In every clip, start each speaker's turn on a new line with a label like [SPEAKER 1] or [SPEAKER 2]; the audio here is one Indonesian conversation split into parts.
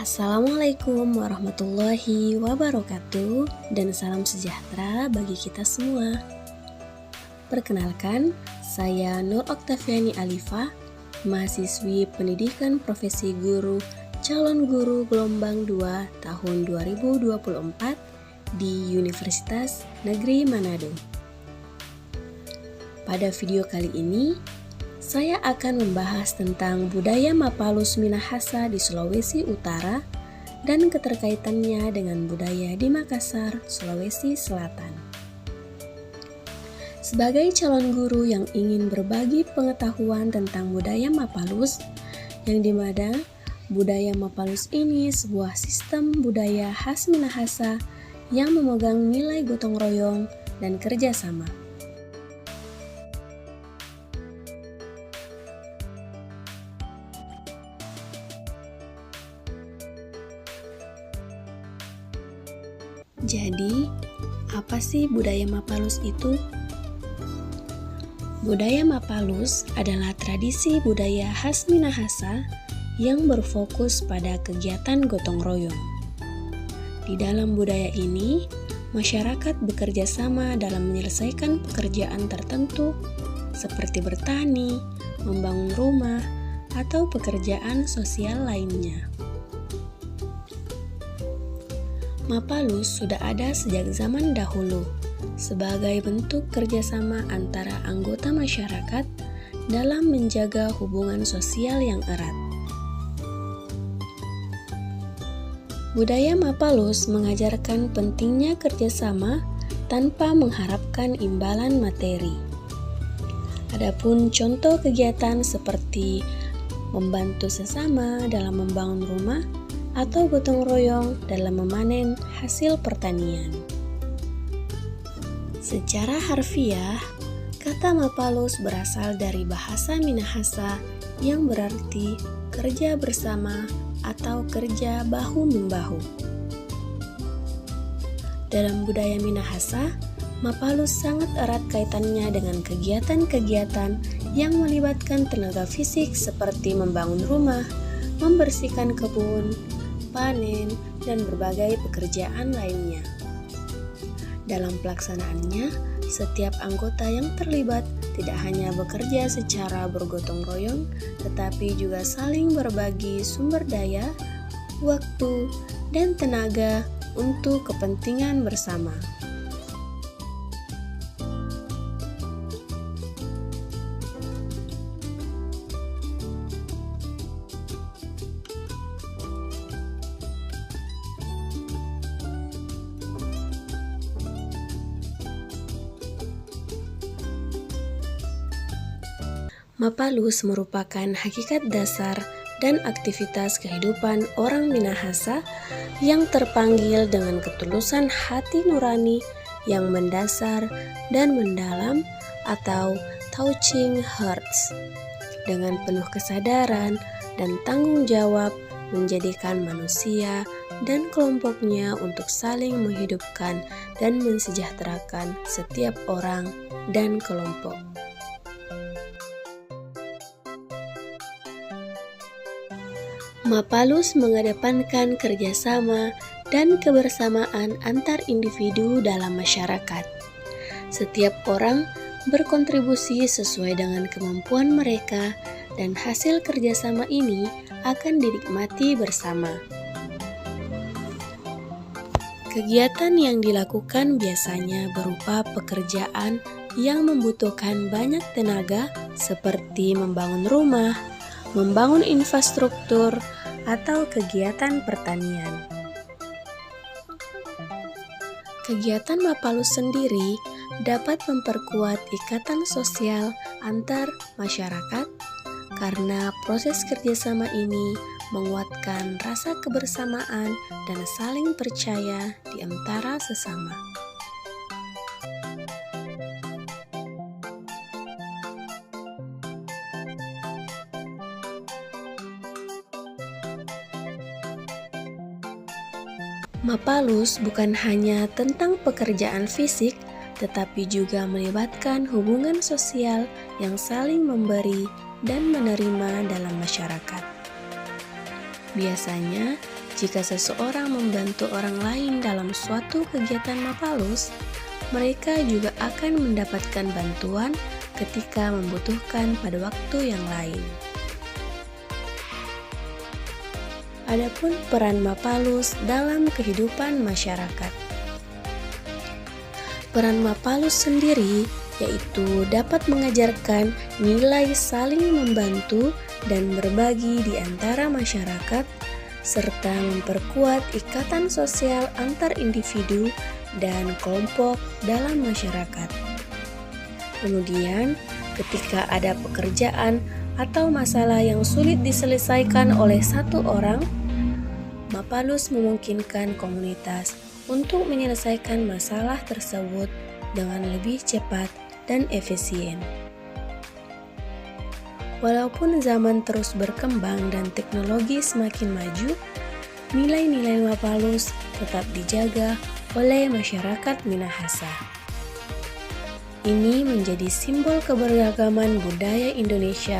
[SPEAKER 1] Assalamualaikum warahmatullahi wabarakatuh dan salam sejahtera bagi kita semua. Perkenalkan, saya Nur Oktaviani Alifa, mahasiswi Pendidikan Profesi Guru Calon Guru Gelombang 2 tahun 2024 di Universitas Negeri Manado. Pada video kali ini, saya akan membahas tentang budaya Mapalus Minahasa di Sulawesi Utara dan keterkaitannya dengan budaya di Makassar, Sulawesi Selatan. Sebagai calon guru yang ingin berbagi pengetahuan tentang budaya Mapalus, yang dimana budaya Mapalus ini sebuah sistem budaya khas Minahasa yang memegang nilai gotong royong dan kerjasama. Jadi, apa sih budaya Mapalus itu? Budaya Mapalus adalah tradisi budaya khas Minahasa yang berfokus pada kegiatan gotong royong. Di dalam budaya ini, masyarakat bekerja sama dalam menyelesaikan pekerjaan tertentu seperti bertani, membangun rumah, atau pekerjaan sosial lainnya. Mapalus sudah ada sejak zaman dahulu sebagai bentuk kerjasama antara anggota masyarakat dalam menjaga hubungan sosial yang erat. Budaya Mapalus mengajarkan pentingnya kerjasama tanpa mengharapkan imbalan materi. Adapun contoh kegiatan seperti membantu sesama dalam membangun rumah atau gotong royong dalam memanen hasil pertanian. Secara harfiah, kata Mapalus berasal dari bahasa Minahasa yang berarti kerja bersama atau kerja bahu-membahu. Dalam budaya Minahasa, Mapalus sangat erat kaitannya dengan kegiatan-kegiatan yang melibatkan tenaga fisik seperti membangun rumah, membersihkan kebun, panen, dan berbagai pekerjaan lainnya. Dalam pelaksanaannya, setiap anggota yang terlibat tidak hanya bekerja secara bergotong royong, tetapi juga saling berbagi sumber daya, waktu, dan tenaga untuk kepentingan bersama. Mapalus merupakan hakikat dasar dan aktivitas kehidupan orang Minahasa yang terpanggil dengan ketulusan hati nurani yang mendasar dan mendalam atau touching hearts, dengan penuh kesadaran dan tanggung jawab menjadikan manusia dan kelompoknya untuk saling menghidupkan dan mensejahterakan setiap orang dan kelompok. Mapalus mengedepankan kerjasama dan kebersamaan antar individu dalam masyarakat. Setiap orang berkontribusi sesuai dengan kemampuan mereka dan hasil kerjasama ini akan dinikmati bersama. Kegiatan yang dilakukan biasanya berupa pekerjaan yang membutuhkan banyak tenaga seperti membangun rumah, membangun infrastruktur, atau kegiatan pertanian. Kegiatan Mapalus sendiri dapat memperkuat ikatan sosial antar masyarakat karena proses kerjasama ini menguatkan rasa kebersamaan dan saling percaya di antara sesama. Mapalus bukan hanya tentang pekerjaan fisik, tetapi juga melibatkan hubungan sosial yang saling memberi dan menerima dalam masyarakat. Biasanya, Jika seseorang membantu orang lain dalam suatu kegiatan Mapalus, mereka juga akan mendapatkan bantuan ketika membutuhkan pada waktu yang lain. Adapun peran Mapalus dalam kehidupan masyarakat. Peran Mapalus sendiri yaitu dapat mengajarkan nilai saling membantu dan berbagi di antara masyarakat, serta memperkuat ikatan sosial antar individu dan kelompok dalam masyarakat. Kemudian, ketika ada pekerjaan atau masalah yang sulit diselesaikan oleh satu orang, Mapalus memungkinkan komunitas untuk menyelesaikan masalah tersebut dengan lebih cepat dan efisien. Walaupun zaman terus berkembang dan teknologi semakin maju, nilai-nilai Mapalus tetap dijaga oleh masyarakat Minahasa. Ini menjadi simbol keberagaman budaya Indonesia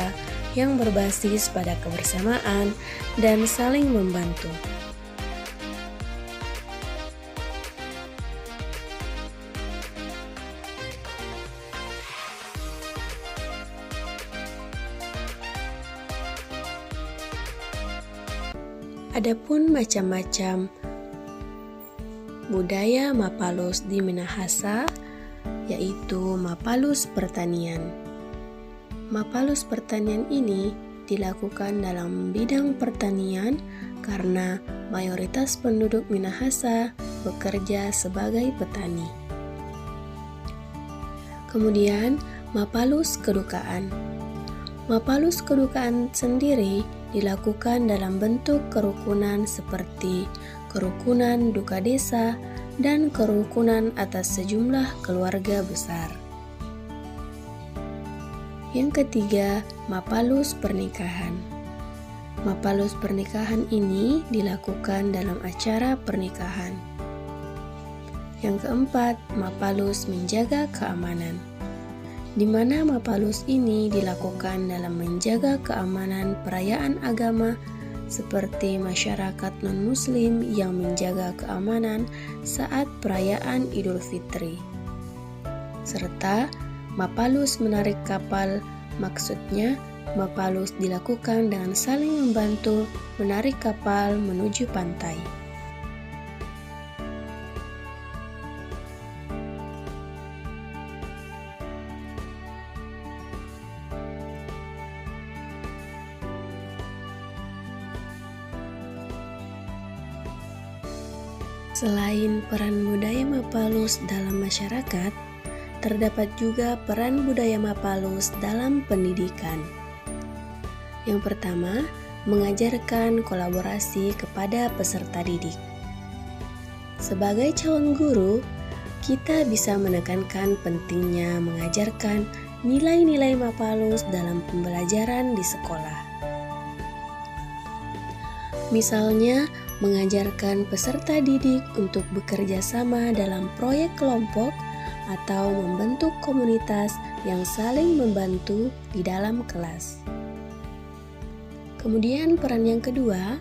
[SPEAKER 1] yang berbasis pada kebersamaan dan saling membantu. Adapun macam-macam budaya Mapalus di Minahasa, yaitu Mapalus pertanian. Mapalus pertanian ini dilakukan dalam bidang pertanian karena mayoritas penduduk Minahasa bekerja sebagai petani. Kemudian, Mapalus kedukaan. Mapalus kedukaan sendiri dilakukan dalam bentuk kerukunan seperti kerukunan duka desa dan kerukunan atas sejumlah keluarga besar. Yang ketiga, Mapalus pernikahan. Mapalus pernikahan ini dilakukan dalam acara pernikahan. Yang keempat, Mapalus menjaga keamanan, di mana Mapalus ini dilakukan dalam menjaga keamanan perayaan agama seperti masyarakat non-muslim yang menjaga keamanan saat perayaan Idul Fitri. Serta Mapalus menarik kapal, maksudnya Mapalus dilakukan dengan saling membantu menarik kapal menuju pantai. Selain peran budaya Mapalus dalam masyarakat, terdapat juga peran budaya Mapalus dalam pendidikan. Yang pertama, mengajarkan kolaborasi kepada peserta didik. Sebagai calon guru, kita bisa menekankan pentingnya mengajarkan nilai-nilai Mapalus dalam pembelajaran di sekolah. Misalnya, mengajarkan peserta didik untuk bekerja sama dalam proyek kelompok atau membentuk komunitas yang saling membantu di dalam kelas. Kemudian peran yang kedua,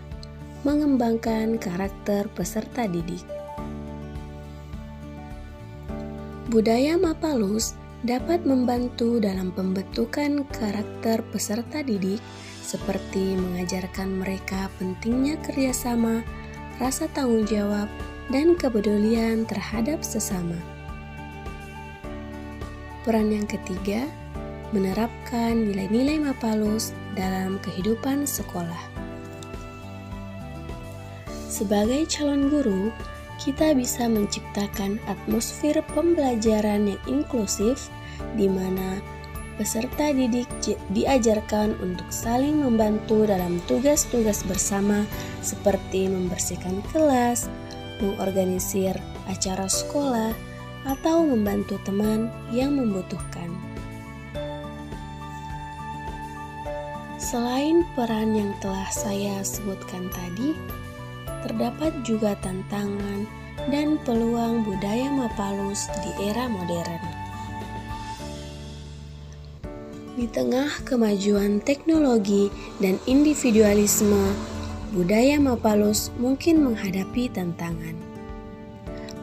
[SPEAKER 1] mengembangkan karakter peserta didik. Budaya Mapalus dapat membantu dalam pembentukan karakter peserta didik seperti mengajarkan mereka pentingnya kerjasama, rasa tanggung jawab, dan kepedulian terhadap sesama. Peran yang ketiga, menerapkan nilai-nilai Mapalus dalam kehidupan sekolah. Sebagai calon guru, kita bisa menciptakan atmosfer pembelajaran yang inklusif di mana peserta didik diajarkan untuk saling membantu dalam tugas-tugas bersama seperti membersihkan kelas, mengorganisir acara sekolah, atau membantu teman yang membutuhkan. Selain peran yang telah saya sebutkan tadi, terdapat juga tantangan dan peluang budaya Mapalus di era modern. Di tengah kemajuan teknologi dan individualisme, budaya Mapalus mungkin menghadapi tantangan.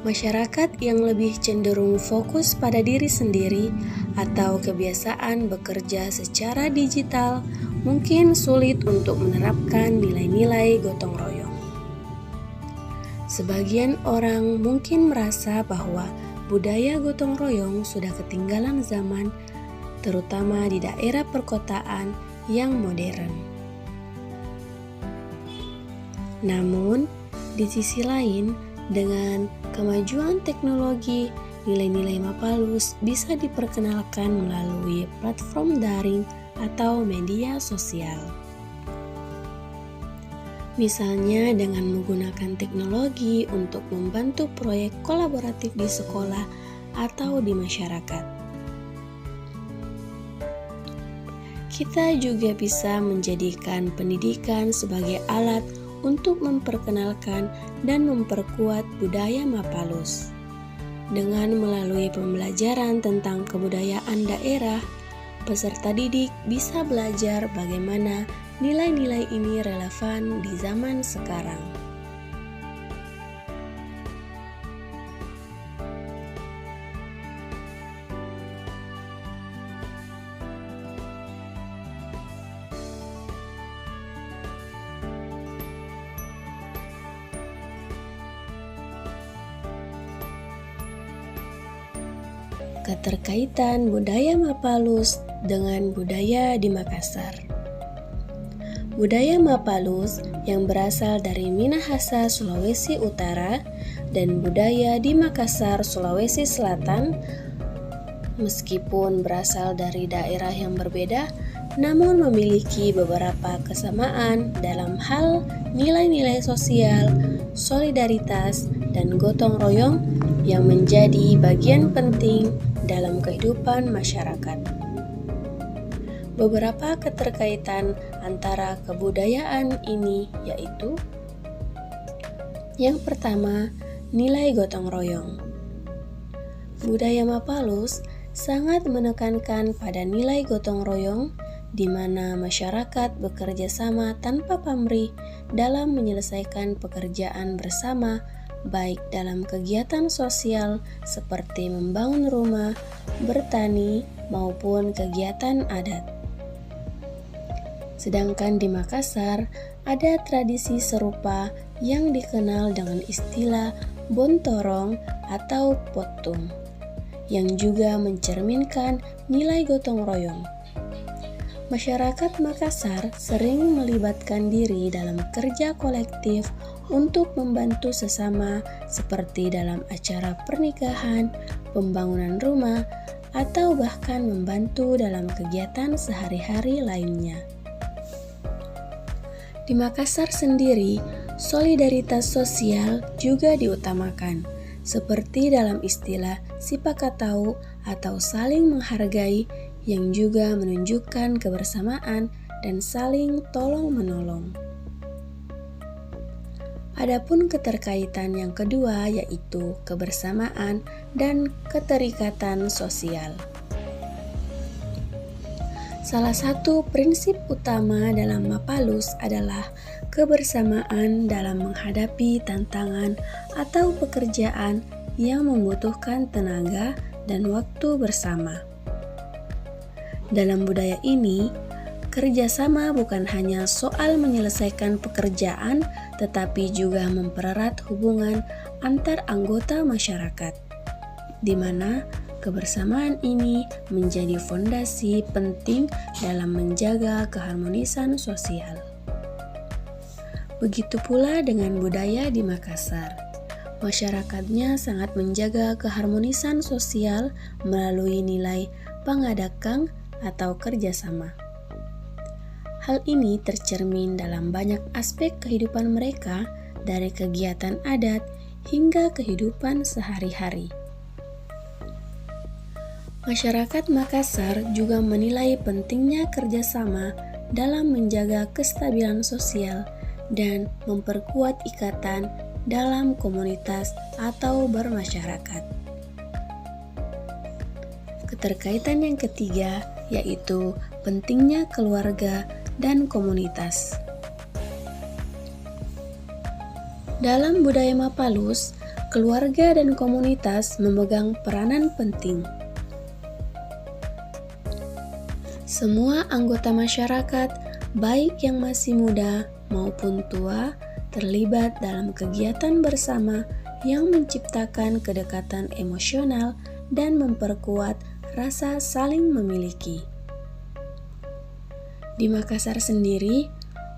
[SPEAKER 1] Masyarakat yang lebih cenderung fokus pada diri sendiri atau kebiasaan bekerja secara digital mungkin sulit untuk menerapkan nilai-nilai gotong royong. Sebagian orang mungkin merasa bahwa budaya gotong royong sudah ketinggalan zaman, terutama di daerah perkotaan yang modern. Namun, di sisi lain, dengan kemajuan teknologi, nilai-nilai Mapalus bisa diperkenalkan melalui platform daring atau media sosial. Misalnya dengan menggunakan teknologi untuk membantu proyek kolaboratif di sekolah atau di masyarakat. Kita juga bisa menjadikan pendidikan sebagai alat untuk memperkenalkan dan memperkuat budaya Mapalus. Dengan melalui pembelajaran tentang kebudayaan daerah, peserta didik bisa belajar bagaimana nilai-nilai ini relevan di zaman sekarang. Keterkaitan budaya Mapalus dengan budaya di Makassar. Budaya Mapalus yang berasal dari Minahasa, Sulawesi Utara, dan budaya di Makassar, Sulawesi Selatan, meskipun berasal dari daerah yang berbeda, namun memiliki beberapa kesamaan dalam hal nilai-nilai sosial, solidaritas, dan gotong royong yang menjadi bagian penting dalam kehidupan masyarakat. Beberapa keterkaitan antara kebudayaan ini yaitu: yang pertama, nilai gotong royong. Budaya Mapalus sangat menekankan pada nilai gotong royong, di mana masyarakat bekerja sama tanpa pamrih dalam menyelesaikan pekerjaan bersama, baik dalam kegiatan sosial seperti membangun rumah, bertani, maupun kegiatan adat. Sedangkan di Makassar, ada tradisi serupa yang dikenal dengan istilah bontorong atau potung, yang juga mencerminkan nilai gotong royong. Masyarakat Makassar sering melibatkan diri dalam kerja kolektif untuk membantu sesama seperti dalam acara pernikahan, pembangunan rumah, atau bahkan membantu dalam kegiatan sehari-hari lainnya. Di Makassar sendiri, solidaritas sosial juga diutamakan, seperti dalam istilah sipakatau atau saling menghargai, yang juga menunjukkan kebersamaan dan saling tolong-menolong. Adapun keterkaitan yang kedua yaitu kebersamaan dan keterikatan sosial. Salah satu prinsip utama dalam Mapalus adalah kebersamaan dalam menghadapi tantangan atau pekerjaan yang membutuhkan tenaga dan waktu bersama. Dalam budaya ini, kerjasama bukan hanya soal menyelesaikan pekerjaan, tetapi juga mempererat hubungan antar anggota masyarakat, di mana kebersamaan ini menjadi fondasi penting dalam menjaga keharmonisan sosial. Begitu pula dengan budaya di Makassar. Masyarakatnya sangat menjaga keharmonisan sosial melalui nilai pangadakang atau kerjasama. Hal ini tercermin dalam banyak aspek kehidupan mereka, dari kegiatan adat hingga kehidupan sehari-hari. Masyarakat Makassar juga menilai pentingnya kerjasama dalam menjaga kestabilan sosial dan memperkuat ikatan dalam komunitas atau bermasyarakat. Keterkaitan yang ketiga yaitu pentingnya keluarga dan komunitas. Dalam budaya Mapalus, keluarga dan komunitas memegang peranan penting. Semua anggota masyarakat, baik yang masih muda maupun tua, terlibat dalam kegiatan bersama yang menciptakan kedekatan emosional dan memperkuat rasa saling memiliki. Di Makassar sendiri,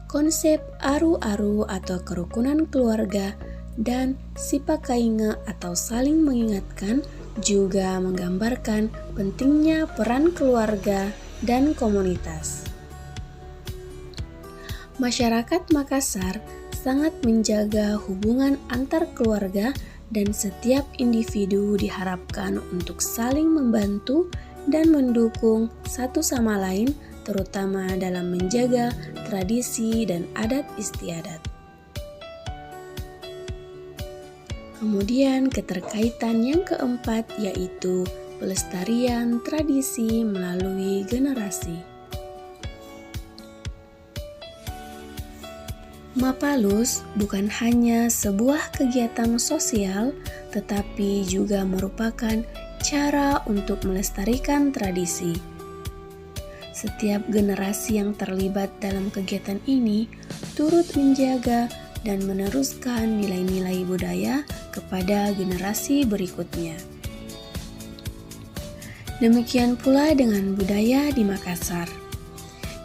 [SPEAKER 1] konsep aru-aru atau kerukunan keluarga dan sipakainge atau saling mengingatkan juga menggambarkan pentingnya peran keluarga dan komunitas. Masyarakat Makassar sangat menjaga hubungan antar keluarga dan setiap individu diharapkan untuk saling membantu dan mendukung satu sama lain, terutama dalam menjaga tradisi dan adat istiadat. Kemudian keterkaitan yang keempat yaitu pelestarian tradisi melalui generasi. Mapalus bukan hanya sebuah kegiatan sosial, tetapi juga merupakan cara untuk melestarikan tradisi. Setiap generasi yang terlibat dalam kegiatan ini turut menjaga dan meneruskan nilai-nilai budaya kepada generasi berikutnya. Demikian pula dengan budaya di Makassar,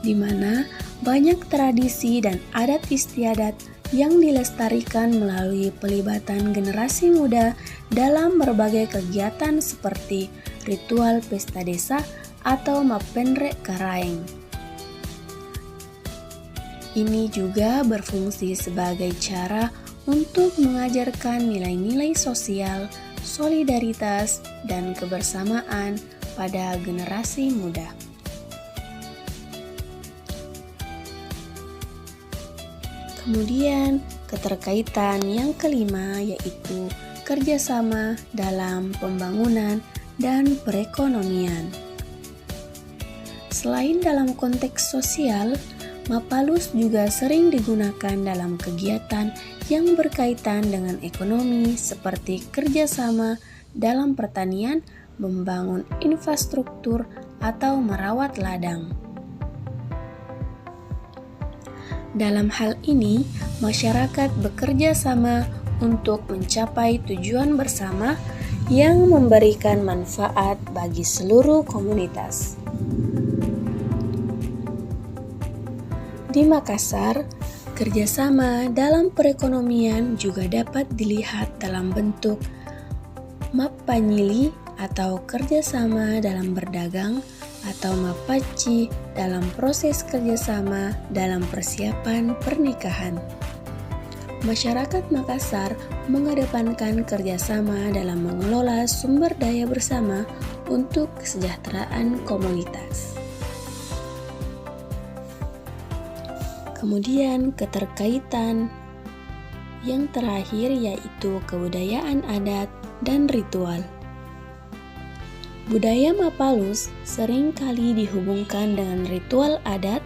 [SPEAKER 1] di mana banyak tradisi dan adat istiadat yang dilestarikan melalui pelibatan generasi muda dalam berbagai kegiatan seperti ritual pesta desa atau Mapendre Karaeng. Ini juga berfungsi sebagai cara untuk mengajarkan nilai-nilai sosial, solidaritas, dan kebersamaan pada generasi muda. Kemudian, keterkaitan yang kelima yaitu kerjasama dalam pembangunan dan perekonomian. Selain dalam konteks sosial, Mapalus juga sering digunakan dalam kegiatan yang berkaitan dengan ekonomi seperti kerjasama dalam pertanian, membangun infrastruktur, atau merawat ladang. Dalam hal ini, masyarakat bekerja sama untuk mencapai tujuan bersama yang memberikan manfaat bagi seluruh komunitas. Di Makassar, kerjasama dalam perekonomian juga dapat dilihat dalam bentuk Mapanyili atau kerjasama dalam berdagang, atau Mapaci dalam proses kerjasama dalam persiapan pernikahan. Masyarakat Makassar mengedepankan kerjasama dalam mengelola sumber daya bersama untuk kesejahteraan komunitas. Kemudian keterkaitan yang terakhir yaitu kebudayaan adat dan ritual. Budaya Mapalus sering kali dihubungkan dengan ritual adat,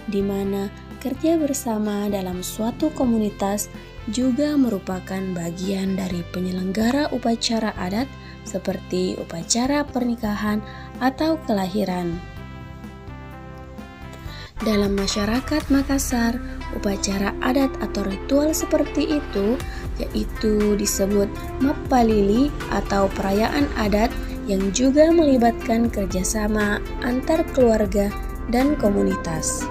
[SPEAKER 1] di mana kerja bersama dalam suatu komunitas juga merupakan bagian dari penyelenggara upacara adat seperti upacara pernikahan atau kelahiran. Dalam masyarakat Makassar, upacara adat atau ritual seperti itu yaitu disebut Mapalili atau perayaan adat yang juga melibatkan kerjasama antar keluarga dan komunitas.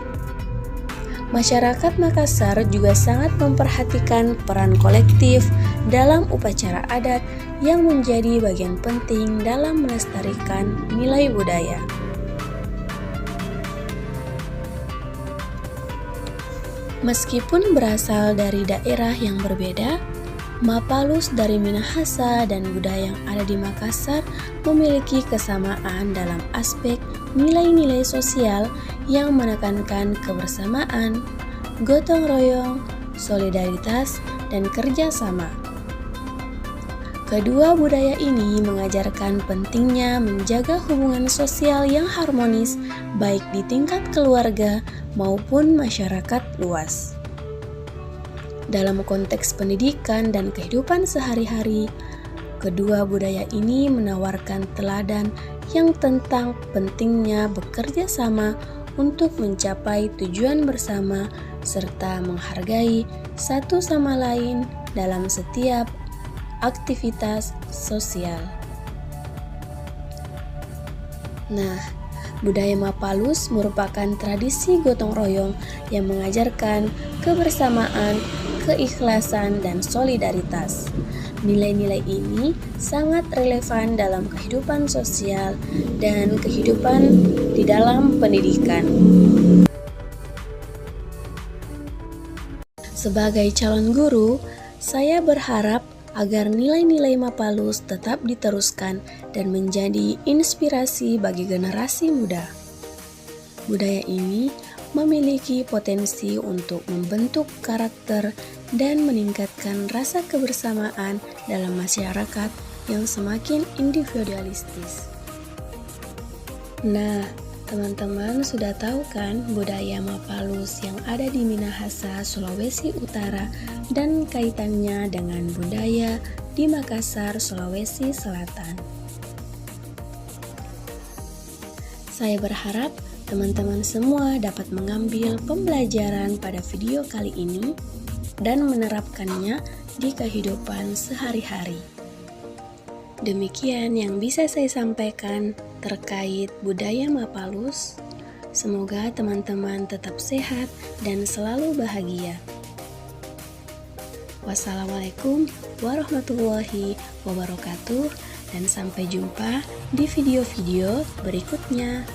[SPEAKER 1] Masyarakat Makassar juga sangat memperhatikan peran kolektif dalam upacara adat yang menjadi bagian penting dalam melestarikan nilai budaya. Meskipun berasal dari daerah yang berbeda, Mapalus dari Minahasa dan budaya yang ada di Makassar memiliki kesamaan dalam aspek nilai-nilai sosial yang menekankan kebersamaan, gotong royong, solidaritas, dan kerjasama. Kedua budaya ini mengajarkan pentingnya menjaga hubungan sosial yang harmonis baik di tingkat keluarga maupun masyarakat luas. Dalam konteks pendidikan dan kehidupan sehari-hari, kedua budaya ini menawarkan teladan yang tentang pentingnya bekerja sama untuk mencapai tujuan bersama serta menghargai satu sama lain dalam setiap aktivitas sosial. Nah, budaya Mapalus merupakan tradisi gotong royong yang mengajarkan kebersamaan, keikhlasan, dan solidaritas. Nilai-nilai ini sangat relevan dalam kehidupan sosial dan kehidupan di dalam pendidikan. Sebagai calon guru, saya berharap agar nilai-nilai Mapalus tetap diteruskan dan menjadi inspirasi bagi generasi muda. Budaya ini memiliki potensi untuk membentuk karakter dan meningkatkan rasa kebersamaan dalam masyarakat yang semakin individualistis. Nah, teman-teman sudah tahu kan budaya Mapalus yang ada di Minahasa, Sulawesi Utara dan kaitannya dengan budaya di Makassar, Sulawesi Selatan. Saya berharap teman-teman semua dapat mengambil pembelajaran pada video kali ini dan menerapkannya di kehidupan sehari-hari. Demikian yang bisa saya sampaikan terkait budaya Mapalus. Semoga teman-teman tetap sehat dan selalu bahagia. Wassalamualaikum warahmatullahi wabarakatuh dan sampai jumpa di video-video berikutnya.